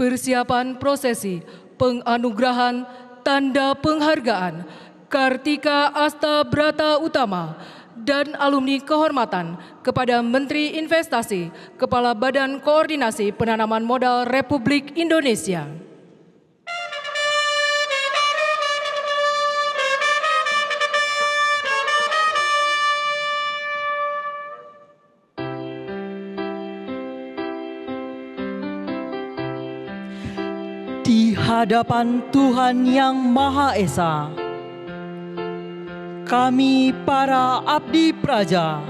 Persiapan prosesi penganugerahan tanda penghargaan Kartika Asta Brata Utama dan alumni kehormatan kepada Menteri Investasi, Kepala Badan Koordinasi Penanaman Modal Republik Indonesia. Di hadapan Tuhan Yang Maha Esa, kami para abdi praja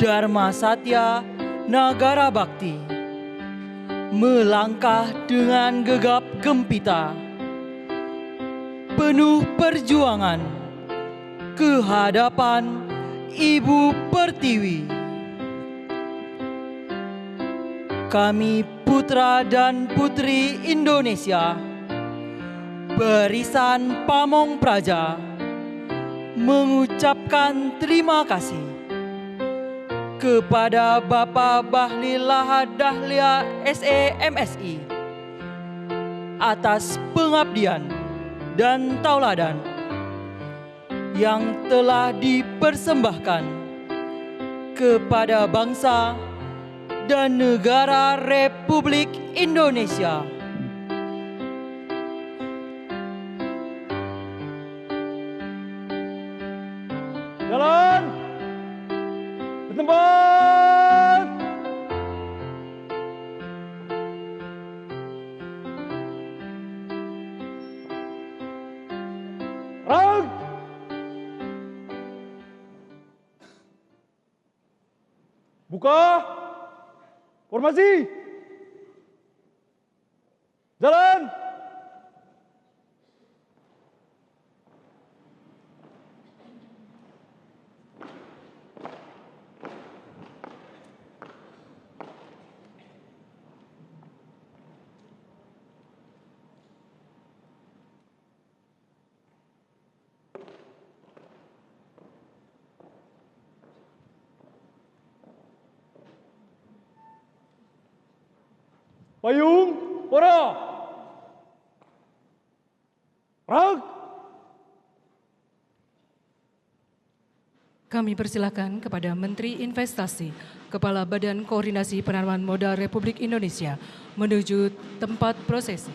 Dharma Satya Nagara Bakti melangkah dengan gegap gempita, penuh perjuangan ke hadapan Ibu Pertiwi. Kami putra dan putri Indonesia, barisan Pamong Praja, mengucapkan terima kasih kepada Bapak Bahlil Lahadalia SEMSI atas pengabdian dan tauladan yang telah dipersembahkan kepada bangsa dan negara Republik Indonesia. Jalan, bertempat. Rang. Buka. Formasi. Jalan. Payung, pora. Rag. Kami persilakan kepada Menteri Investasi, Kepala Badan Koordinasi Penanaman Modal Republik Indonesia menuju tempat prosesi.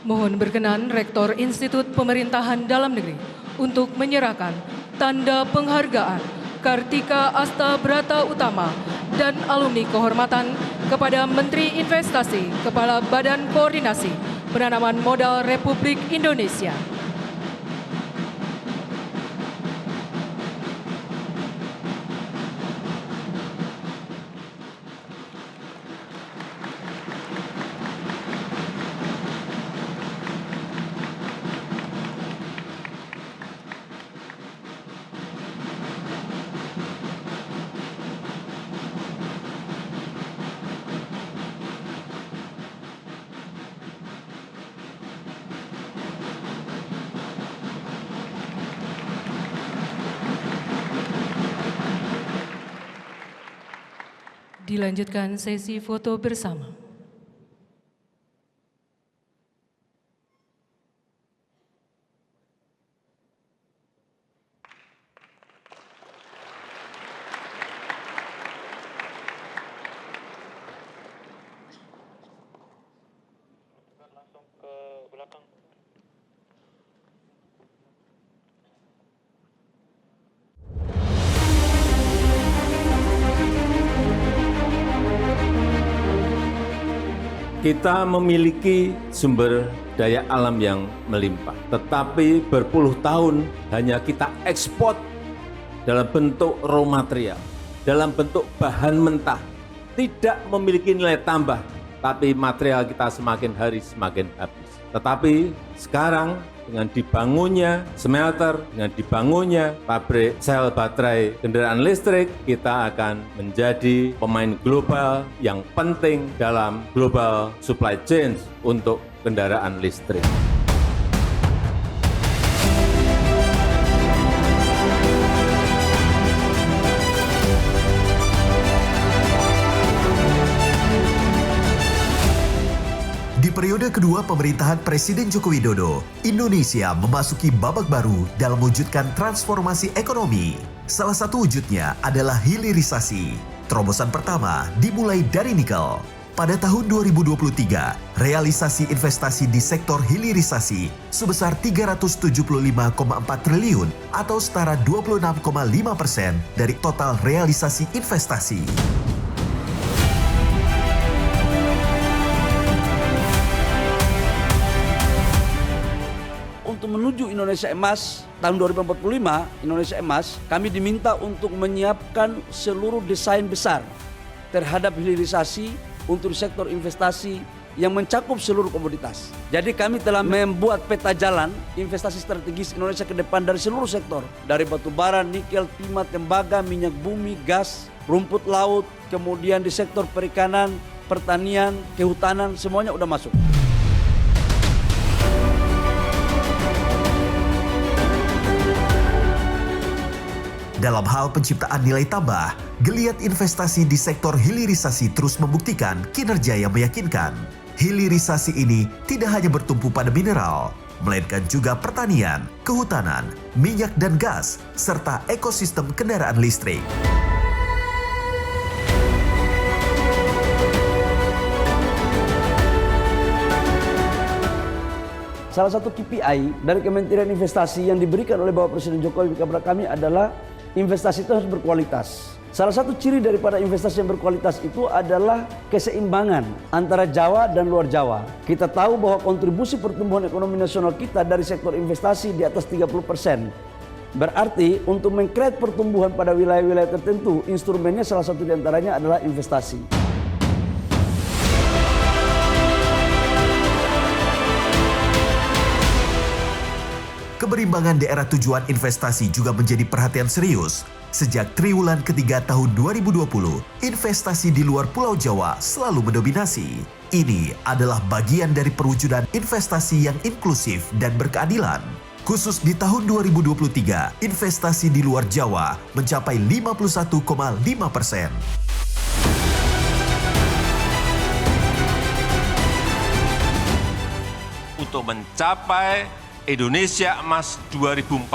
Mohon berkenan Rektor Institut Pemerintahan Dalam Negeri untuk menyerahkan tanda penghargaan Kartika Asta Brata Utama dan alumni kehormatan kepada Menteri Investasi, Kepala Badan Koordinasi Penanaman Modal Republik Indonesia. Dilanjutkan sesi foto bersama. Langsung ke belakang. Kita memiliki sumber daya alam yang melimpah, tetapi berpuluh tahun hanya kita ekspor dalam bentuk raw material, dalam bentuk bahan mentah, tidak memiliki nilai tambah, tapi material kita semakin hari semakin habis. Tetapi sekarang dengan dibangunnya smelter, dengan dibangunnya pabrik sel baterai kendaraan listrik, kita akan menjadi pemain global yang penting dalam global supply chain untuk kendaraan listrik. periode kedua pemerintahan Presiden Joko Widodo, Indonesia memasuki babak baru dalam mewujudkan transformasi ekonomi. Salah satu wujudnya adalah hilirisasi. Terobosan pertama dimulai dari nikel. Pada tahun 2023, realisasi investasi di sektor hilirisasi sebesar 375,4 triliun atau setara 26,5% dari total realisasi investasi. Untuk menuju Indonesia Emas tahun 2045, Indonesia Emas, kami diminta untuk menyiapkan seluruh desain besar terhadap hilirisasi untuk sektor investasi yang mencakup seluruh komoditas. Jadi kami telah membuat peta jalan investasi strategis Indonesia ke depan dari seluruh sektor. Dari batu bara, nikel, timah, tembaga, minyak bumi, gas, rumput laut, kemudian di sektor perikanan, pertanian, kehutanan, semuanya udah masuk. Dalam hal penciptaan nilai tambah, geliat investasi di sektor hilirisasi terus membuktikan kinerja yang meyakinkan. Hilirisasi ini tidak hanya bertumpu pada mineral, melainkan juga pertanian, kehutanan, minyak dan gas, serta ekosistem kendaraan listrik. Salah satu KPI dari Kementerian Investasi yang diberikan oleh Bapak Presiden Jokowi kepada kami adalah investasi itu harus berkualitas. Salah satu ciri daripada investasi yang berkualitas itu adalah keseimbangan antara Jawa dan luar Jawa. Kita tahu bahwa kontribusi pertumbuhan ekonomi nasional kita dari sektor investasi di atas 30%. Berarti untuk meng-create pertumbuhan pada wilayah-wilayah tertentu, instrumennya salah satu diantaranya adalah investasi. Keberimbangan daerah tujuan investasi juga menjadi perhatian serius. Sejak triwulan ketiga tahun 2020, investasi di luar Pulau Jawa selalu mendominasi. Ini adalah bagian dari perwujudan investasi yang inklusif dan berkeadilan. Khusus di tahun 2023, investasi di luar Jawa mencapai 51,5%. Untuk mencapai Indonesia Emas 2045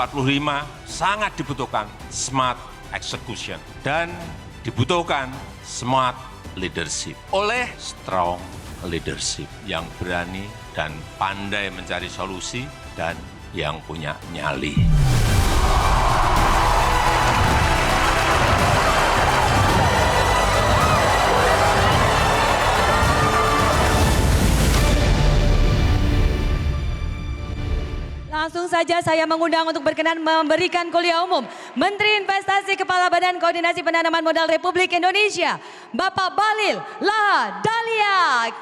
sangat dibutuhkan smart execution dan dibutuhkan smart leadership. Oleh strong leadership yang berani dan pandai mencari solusi dan yang punya nyali. Langsung saja saya mengundang untuk berkenan memberikan kuliah umum Menteri Investasi Kepala Badan Koordinasi Penanaman Modal Republik Indonesia, Bapak Bahlil Lahadalia.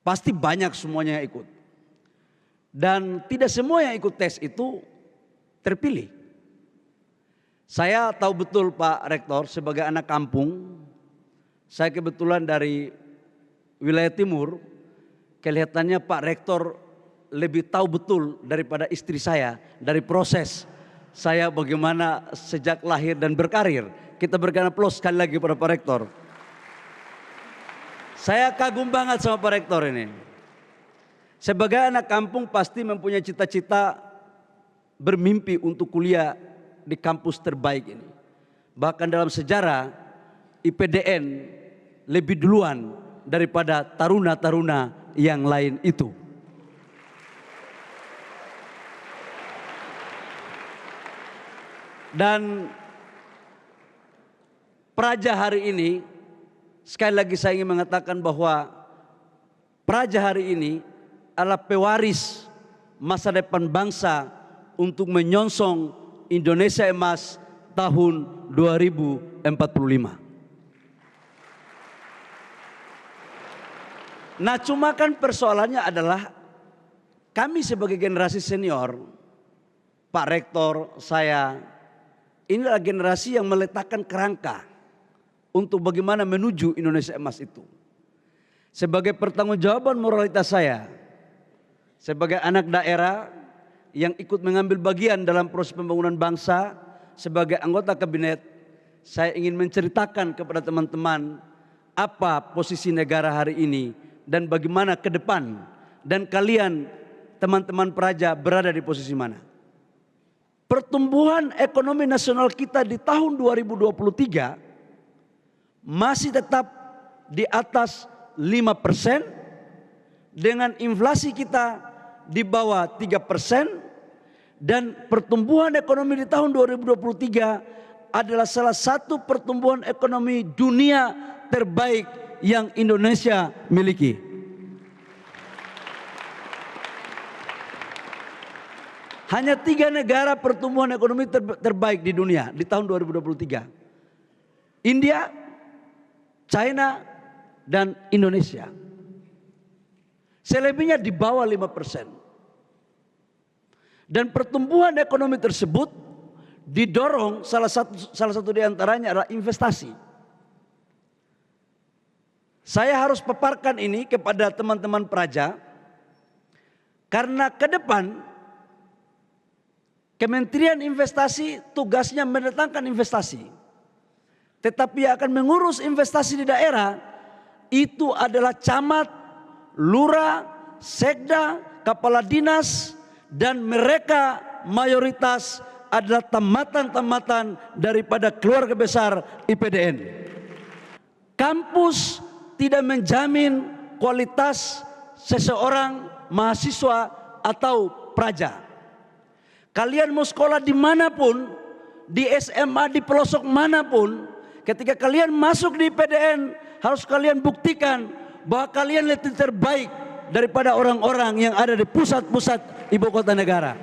Pasti banyak semuanya yang ikut. Dan tidak semua yang ikut tes itu terpilih. Saya tahu betul Pak Rektor sebagai anak kampung. Saya kebetulan dari wilayah timur. Kelihatannya Pak Rektor lebih tahu betul daripada istri saya. Dari proses saya bagaimana sejak lahir dan berkarir. Kita berikan aplaus sekali lagi pada Pak Rektor. Saya kagum banget sama Pak Rektor ini. Sebagai anak kampung pasti mempunyai cita-cita bermimpi untuk kuliah di kampus terbaik ini. Bahkan dalam sejarah IPDN lebih duluan daripada taruna-taruna yang lain itu. Dan Praja hari ini, sekali lagi saya ingin mengatakan bahwa Praja hari ini adalah pewaris masa depan bangsa untuk menyongsong Indonesia Emas tahun 2045. Nah, cuma kan persoalannya adalah kami sebagai generasi senior, Pak Rektor, saya, inilah generasi yang meletakkan kerangka untuk bagaimana menuju Indonesia Emas itu. Sebagai pertanggungjawaban moralitas saya, sebagai anak daerah yang ikut mengambil bagian dalam proses pembangunan bangsa, sebagai anggota kabinet, saya ingin menceritakan kepada teman-teman apa posisi negara hari ini dan bagaimana ke depan, dan kalian teman-teman Praja berada di posisi mana. Pertumbuhan ekonomi nasional kita di tahun 2023 masih tetap di atas 5%, dengan inflasi kita di bawah 3%, dan pertumbuhan ekonomi di tahun 2023 adalah salah satu pertumbuhan ekonomi dunia terbaik yang Indonesia miliki. Hanya 3 negara pertumbuhan ekonomi terbaik di dunia di tahun 2023. India, China, dan Indonesia. Selebihnya di bawah 5%. Dan pertumbuhan ekonomi tersebut didorong salah satu di antaranya adalah investasi. Saya harus paparkan ini kepada teman-teman Praja karena ke depan Kementerian Investasi tugasnya mendatangkan investasi. Tetapi yang akan mengurus investasi di daerah itu adalah camat, lurah, sekda, kepala dinas, dan mereka mayoritas adalah tamatan-tamatan daripada keluarga besar IPDN. Kampus tidak menjamin kualitas seseorang mahasiswa atau praja. Kalian mau sekolah dimanapun, di SMA, di pelosok manapun, ketika kalian masuk di IPDN, harus kalian buktikan bahwa kalian lebih terbaik daripada orang-orang yang ada di pusat-pusat ibu kota negara.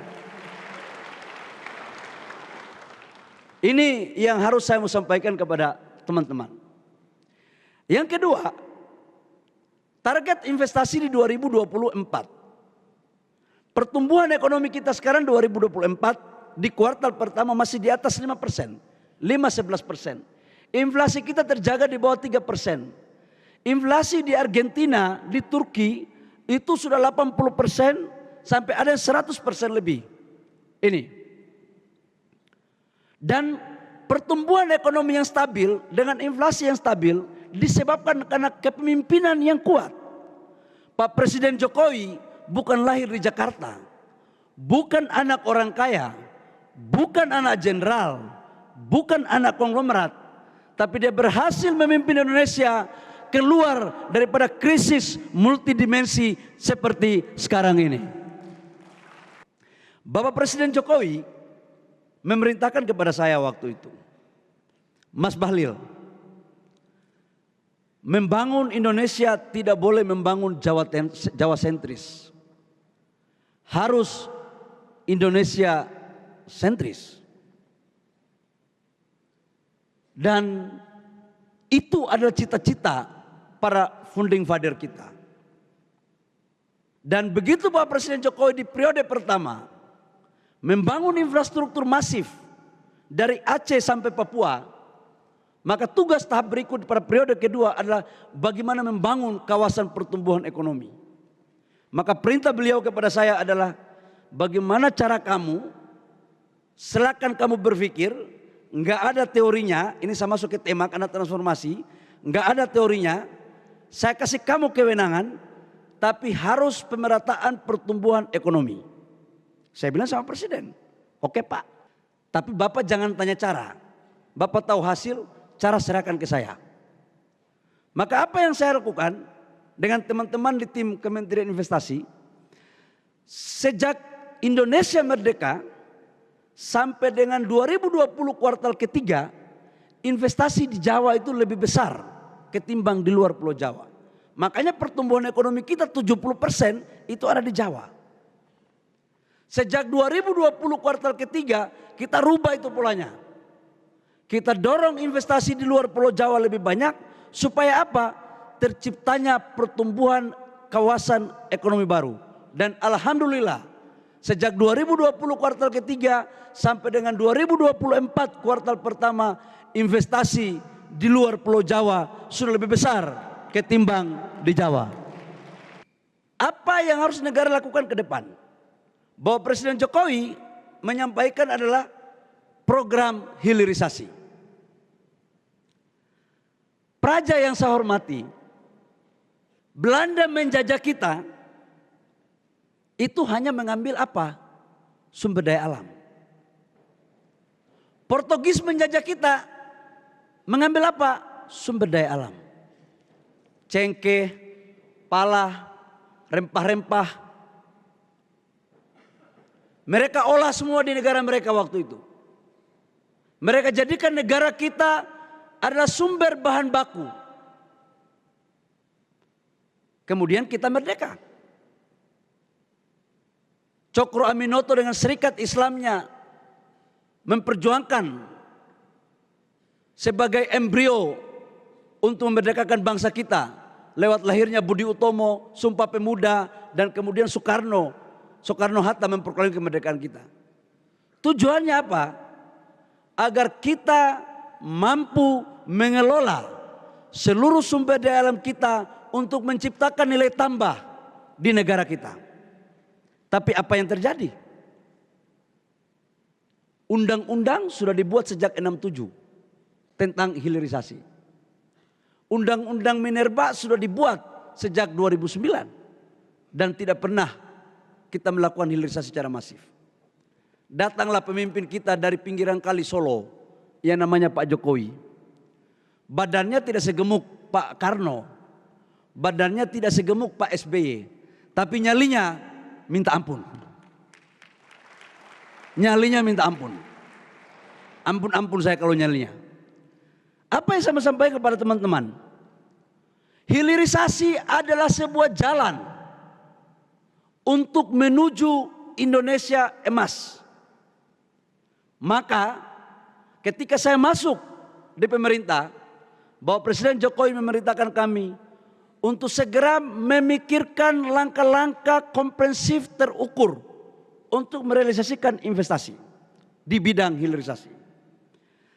Ini yang harus saya mau sampaikan kepada teman-teman. Yang kedua, target investasi di 2024. Pertumbuhan ekonomi kita sekarang 2024 di kuartal pertama masih di atas 5%, 5-11%. Inflasi kita terjaga di bawah 3%. Inflasi di Argentina, di Turki itu sudah 80% sampai ada 100% lebih. Ini. Dan pertumbuhan ekonomi yang stabil dengan inflasi yang stabil disebabkan karena kepemimpinan yang kuat. Pak Presiden Jokowi bukan lahir di Jakarta, bukan anak orang kaya, bukan anak jenderal, bukan anak konglomerat, tapi dia berhasil memimpin Indonesia keluar daripada krisis multidimensi seperti sekarang ini. Bapak Presiden Jokowi memerintahkan kepada saya waktu itu, Mas Bahlil, membangun Indonesia tidak boleh membangun Jawa sentris, harus Indonesia sentris. Dan itu adalah cita-cita para founding father kita. Dan begitu Pak Presiden Jokowi di periode pertama membangun infrastruktur masif dari Aceh sampai Papua, maka tugas tahap berikut pada periode kedua adalah bagaimana membangun kawasan pertumbuhan ekonomi. Maka perintah beliau kepada saya adalah bagaimana cara kamu, silakan kamu berpikir, enggak ada teorinya, ini sama masuk ke tema karena transformasi, enggak ada teorinya, saya kasih kamu kewenangan, tapi harus pemerataan pertumbuhan ekonomi. Saya bilang sama Presiden, oke Pak, tapi Bapak jangan tanya cara, Bapak tahu hasil, cara serahkan ke saya. Maka apa yang saya lakukan dengan teman-teman di tim Kementerian Investasi, sejak Indonesia merdeka sampai dengan 2020 kuartal ketiga, investasi di Jawa itu lebih besar ketimbang di luar Pulau Jawa. Makanya pertumbuhan ekonomi kita 70% itu ada di Jawa. Sejak 2020 kuartal ketiga kita rubah itu polanya. Kita dorong investasi di luar Pulau Jawa lebih banyak supaya apa? Terciptanya pertumbuhan kawasan ekonomi baru. Dan alhamdulillah sejak 2020 kuartal ketiga sampai dengan 2024 kuartal pertama investasi di luar Pulau Jawa sudah lebih besar ketimbang di Jawa. Apa yang harus negara lakukan ke depan? Bahwa Presiden Jokowi menyampaikan adalah program hilirisasi. Praja yang saya hormati, Belanda menjajah kita itu hanya mengambil apa? Sumber daya alam. Portugis menjajah kita mengambil apa? Sumber daya alam. Cengkeh, pala, rempah-rempah. Mereka olah semua di negara mereka waktu itu. Mereka jadikan negara kita adalah sumber bahan baku. Kemudian kita merdeka. Cokro Aminoto dengan Serikat Islamnya memperjuangkan sebagai embrio untuk memerdekakan bangsa kita lewat lahirnya Budi Utomo, Sumpah Pemuda, dan kemudian Soekarno-Hatta memperoleh kemerdekaan kita. Tujuannya apa? Agar kita mampu mengelola seluruh sumber daya alam kita untuk menciptakan nilai tambah di negara kita. Tapi apa yang terjadi? Undang-undang sudah dibuat sejak 67 tentang hilirisasi. Undang-undang Minerba sudah dibuat sejak 2009 dan tidak pernah kita melakukan hilirisasi secara masif. Datanglah pemimpin kita dari pinggiran kali Solo yang namanya Pak Jokowi. Badannya tidak segemuk Pak Karno, badannya tidak segemuk Pak SBY, tapi nyalinya minta ampun. Nyalinya minta ampun. Ampun saya kalau nyalinya. Apa yang saya mau sampaikan kepada teman-teman? Hilirisasi adalah sebuah jalan untuk menuju Indonesia emas. Maka ketika saya masuk di pemerintah, bahwa Presiden Jokowi memerintahkan kami untuk segera memikirkan langkah-langkah komprehensif terukur untuk merealisasikan investasi di bidang hilirisasi.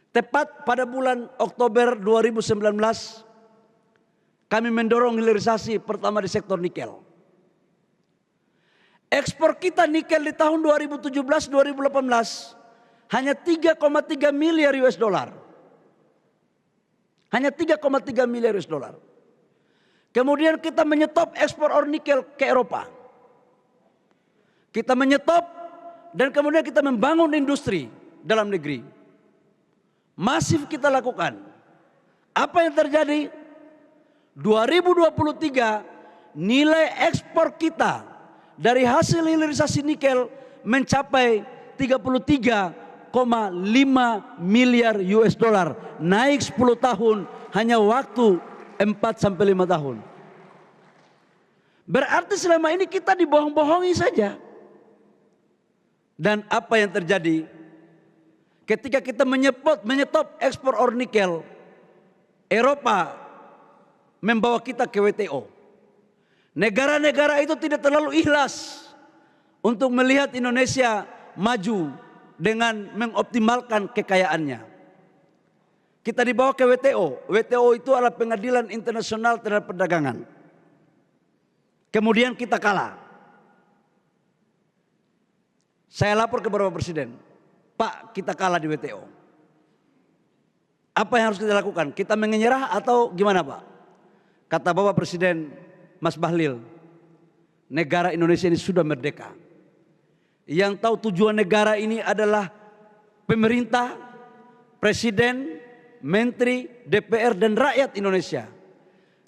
Tepat pada bulan Oktober 2019, kami mendorong hilirisasi pertama di sektor nikel. Ekspor kita nikel di tahun 2017-2018 hanya 3,3 miliar US dollar. Hanya 3,3 miliar US dollar. Kemudian kita menyetop ekspor ore nikel ke Eropa. Kita menyetop dan kemudian kita membangun industri dalam negeri. Masif kita lakukan. Apa yang terjadi? 2023 nilai ekspor kita dari hasil hilirisasi nikel mencapai 33,5 miliar US dollar. Naik 10 tahun hanya waktu 4 sampai 5 tahun. Berarti selama ini kita dibohong-bohongi saja. Dan apa yang terjadi? Ketika kita menyetop ekspor ore nikel, Eropa membawa kita ke WTO. Negara-negara itu tidak terlalu ikhlas untuk melihat Indonesia maju dengan mengoptimalkan kekayaannya. Kita dibawa ke WTO. WTO itu adalah pengadilan internasional terhadap perdagangan. Kemudian kita kalah. Saya lapor ke Bapak Presiden, Pak, kita kalah di WTO. Apa yang harus kita lakukan? Kita menyerah atau gimana, Pak? Kata Bapak Presiden, Mas Bahlil, negara Indonesia ini sudah merdeka. Yang tahu tujuan negara ini adalah pemerintah, presiden, menteri, DPR, dan rakyat Indonesia.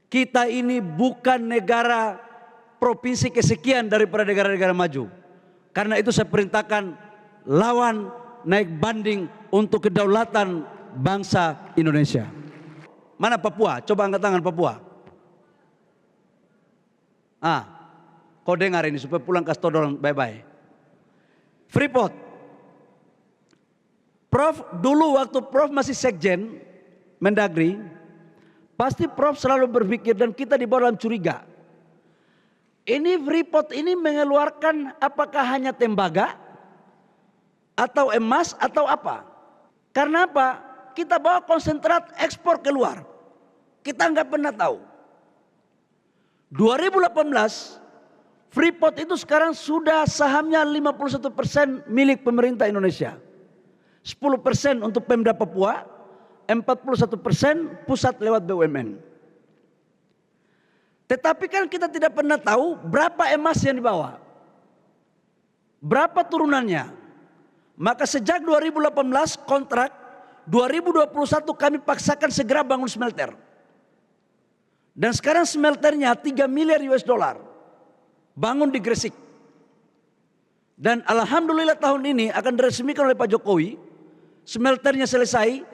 Kita ini bukan negara provinsi kesekian daripada negara-negara maju. Karena itu saya perintahkan lawan naik banding untuk kedaulatan bangsa Indonesia. Mana Papua? Coba angkat tangan Papua. Kau dengar ini supaya pulang ke Stodol bye-bye. Freeport. Prof, dulu waktu Prof masih Sekjen Mendagri, pasti Prof selalu berpikir dan kita dibawa dalam curiga. Ini Freeport ini mengeluarkan apakah hanya tembaga atau emas atau apa? Karena apa? kita bawa konsentrat ekspor keluar. Kita nggak pernah tahu. 2018 Freeport itu sekarang sudah sahamnya 51% milik pemerintah Indonesia. 10% untuk Pemda Papua, 41% pusat lewat BUMN. Tetapi kan kita tidak pernah tahu berapa emas yang dibawa. Berapa turunannya. Maka sejak 2018 kontrak, 2021 kami paksakan segera bangun smelter. Dan sekarang smelternya 3 miliar US dollar. Bangun di Gresik. Dan alhamdulillah tahun ini akan diresmikan oleh Pak Jokowi. Smelternya selesai,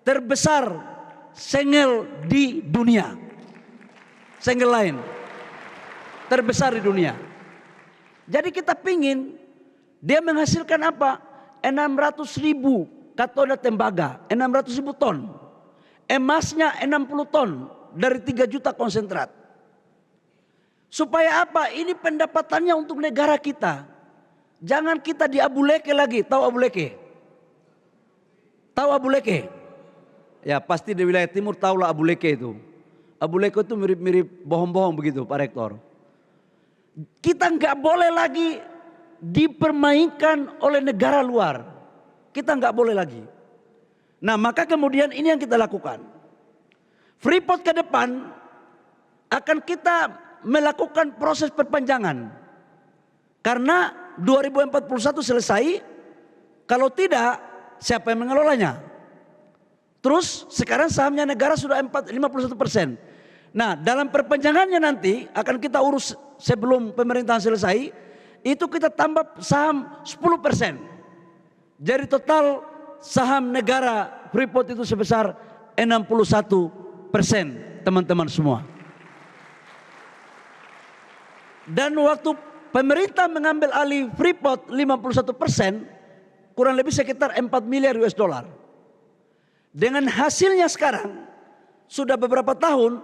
terbesar sengel di dunia. Sengel lain terbesar di dunia. Jadi kita pingin dia menghasilkan apa? 600.000 katoda tembaga, 600.000 ton. Emasnya 60 ton dari 3 juta konsentrat. Supaya apa? Ini pendapatannya untuk negara kita. Jangan kita di Abu Leke lagi. Tahu Abu Leke? Tahu Abu Leke? Ya pasti di wilayah timur tahulah Abu Leke itu. Abu Leke itu mirip-mirip bohong-bohong begitu Pak Rektor. Kita nggak boleh lagi dipermainkan oleh negara luar. Kita nggak boleh lagi. Nah maka kemudian ini yang kita lakukan. Freeport ke depan akan kita melakukan proses perpanjangan. Karena 2041 selesai, kalau tidak siapa yang mengelolanya? Terus sekarang sahamnya negara sudah 51%. Nah dalam perpanjangannya nanti akan kita urus sebelum pemerintahan selesai, itu kita tambah saham 10%. Jadi total saham negara Freeport itu sebesar 61%, teman-teman semua. Dan waktu pemerintah mengambil alih Freeport 51%, kurang lebih sekitar 4 miliar US dollar. Dengan hasilnya sekarang sudah beberapa tahun,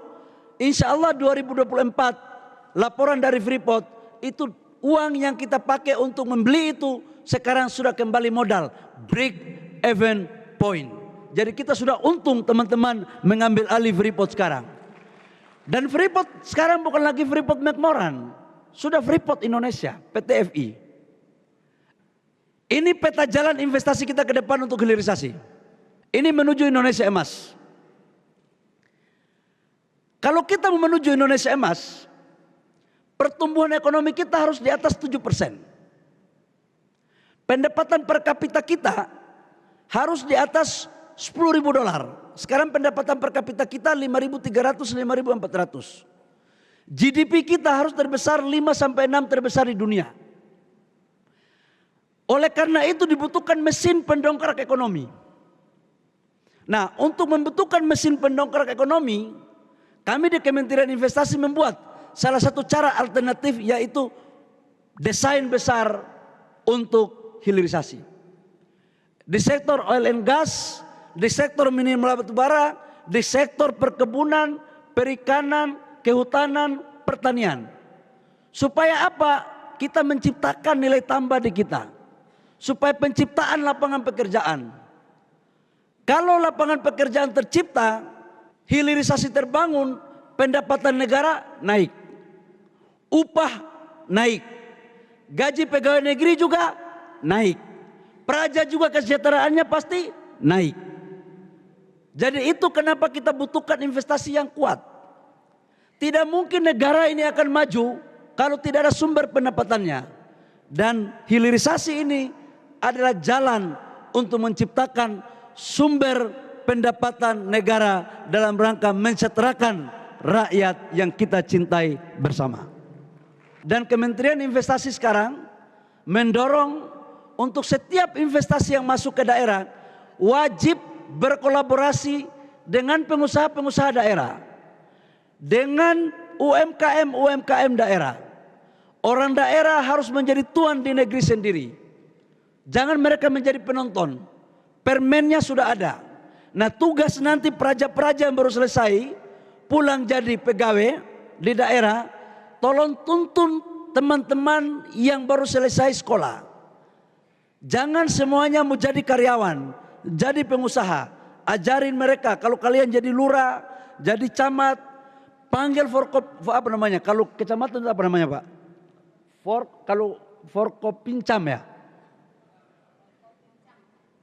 insya Allah 2024 laporan dari Freeport itu uang yang kita pakai untuk membeli itu sekarang sudah kembali modal, break even point. Jadi kita sudah untung teman-teman mengambil alih Freeport sekarang. Dan Freeport sekarang bukan lagi Freeport McMoran, sudah Freeport Indonesia, PT FI. Ini peta jalan investasi kita ke depan untuk hilirisasi. Ini menuju Indonesia emas. Kalau kita mau menuju Indonesia emas, pertumbuhan ekonomi kita harus di atas 7%. Pendapatan per kapita kita harus di atas 10.000 dolar. Sekarang pendapatan per kapita kita 5.300, 5.400. GDP kita harus terbesar 5-6 terbesar di dunia. Oleh karena itu dibutuhkan mesin pendongkrak ekonomi. Nah, untuk membutuhkan mesin pendongkrak ekonomi, kami di Kementerian Investasi membuat salah satu cara alternatif, yaitu desain besar untuk hilirisasi. Di sektor oil and gas, di sektor mineral batubara, di sektor perkebunan, perikanan, kehutanan, pertanian. Supaya apa? Kita menciptakan nilai tambah di kita. Supaya penciptaan lapangan pekerjaan. Kalau lapangan pekerjaan tercipta, hilirisasi terbangun, pendapatan negara naik. Upah naik. Gaji pegawai negeri juga naik. Praja juga kesejahteraannya pasti naik. Jadi itu kenapa kita butuhkan investasi yang kuat. Tidak mungkin negara ini akan maju kalau tidak ada sumber pendapatannya. Dan hilirisasi ini adalah jalan untuk menciptakan sumber pendapatan negara dalam rangka mensejahterakan rakyat yang kita cintai bersama. Dan Kementerian Investasi sekarang mendorong untuk setiap investasi yang masuk ke daerah wajib berkolaborasi dengan pengusaha-pengusaha daerah, dengan UMKM daerah. Orang daerah harus menjadi tuan di negeri sendiri. Jangan mereka menjadi penonton. Permennya sudah ada. Nah tugas nanti praja-praja yang baru selesai pulang jadi pegawai di daerah, tolong tuntun teman-teman yang baru selesai sekolah. Jangan semuanya mau jadi karyawan, jadi pengusaha. ajarin mereka. Kalau kalian jadi lurah, jadi camat, panggil apa namanya? Kalau kecamatan itu apa namanya, Pak? Kalau Forkopincam ya?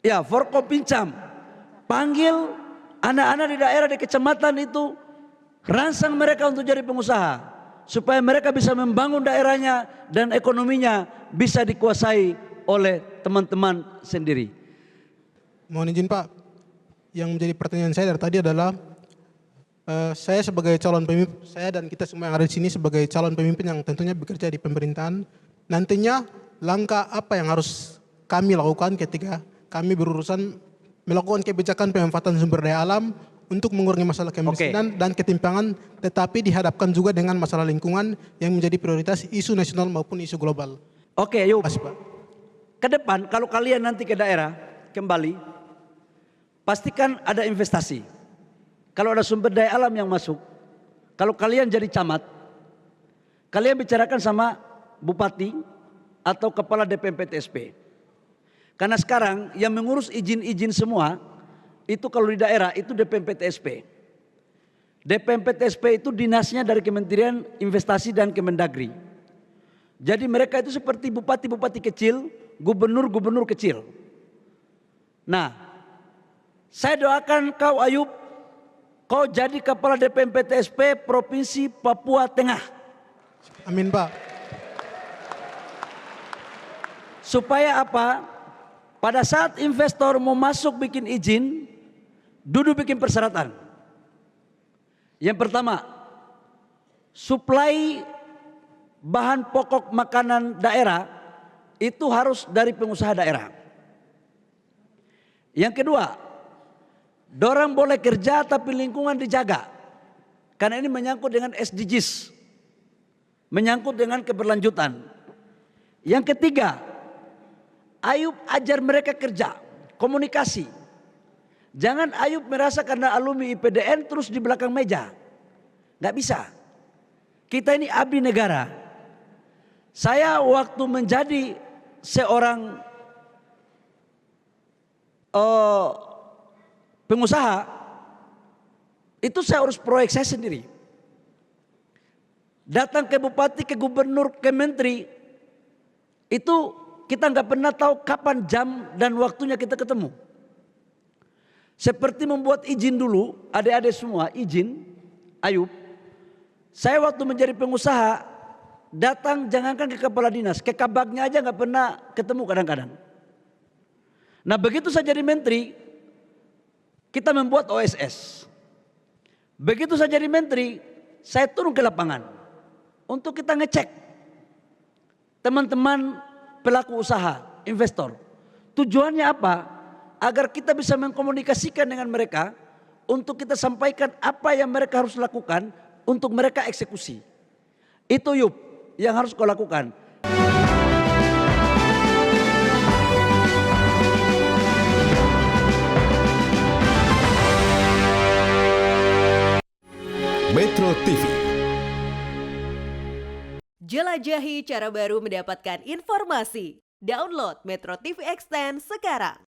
Ya, Forkopincam. Panggil anak-anak di daerah di kecamatan itu, rangsang mereka untuk jadi pengusaha supaya mereka bisa membangun daerahnya dan ekonominya bisa dikuasai oleh teman-teman sendiri. Mohon izin Pak, yang menjadi pertanyaan saya dari tadi adalah saya sebagai calon pemimpin, saya dan kita semua yang ada di sini sebagai calon pemimpin yang tentunya bekerja di pemerintahan, nantinya langkah apa yang harus kami lakukan ketika kami berurusan melakukan kebijakan pemanfaatan sumber daya alam untuk mengurangi masalah kemiskinan dan ketimpangan, tetapi dihadapkan juga dengan masalah lingkungan yang menjadi prioritas isu nasional maupun isu global. Oke, yuk. Terima kasih, Pak. Ke depan kalau kalian nanti ke daerah kembali, pastikan ada investasi. Kalau ada sumber daya alam yang masuk, kalau kalian jadi camat, kalian bicarakan sama bupati atau kepala DPMP-TSP. Karena sekarang yang mengurus izin-izin semua, itu kalau di daerah itu DPMP-TSP. DPMP-TSP itu dinasnya dari Kementerian Investasi dan Kemendagri. Jadi mereka itu seperti bupati-bupati kecil, gubernur-gubernur kecil. Nah, saya doakan kau Ayub, kau jadi kepala DPMP-TSP Provinsi Papua Tengah. Amin Pak. Supaya apa? Pada saat investor mau masuk bikin izin, duduk bikin persyaratan. Yang pertama, suplai bahan pokok makanan daerah itu harus dari pengusaha daerah. Yang kedua, dorang boleh kerja tapi lingkungan dijaga. Karena ini menyangkut dengan SDGs. Menyangkut dengan keberlanjutan. Yang ketiga, Ayub ajar mereka kerja, komunikasi. Jangan Ayub merasa karena alumni IPDN terus di belakang meja. Gak bisa. Kita ini abdi negara. Saya waktu menjadi seorang pengusaha, itu saya urus proyek saya sendiri. Datang ke bupati, ke gubernur, ke menteri, itu kita nggak pernah tahu kapan jam dan waktunya kita ketemu. Seperti membuat izin dulu, adik-adik semua izin, Ayub. Saya waktu menjadi pengusaha, datang jangankan ke kepala dinas, ke kabagnya aja nggak pernah ketemu kadang-kadang. Nah begitu saya jadi menteri, kita membuat OSS. Begitu saya jadi menteri, saya turun ke lapangan untuk kita ngecek teman-teman pelaku usaha, investor. Tujuannya apa? Agar kita bisa mengkomunikasikan dengan mereka untuk kita sampaikan apa yang mereka harus lakukan untuk mereka eksekusi. Itu Yub yang harus kau lakukan. Metro TV. Jelajahi cara baru mendapatkan informasi. Download Metro TV Extend sekarang.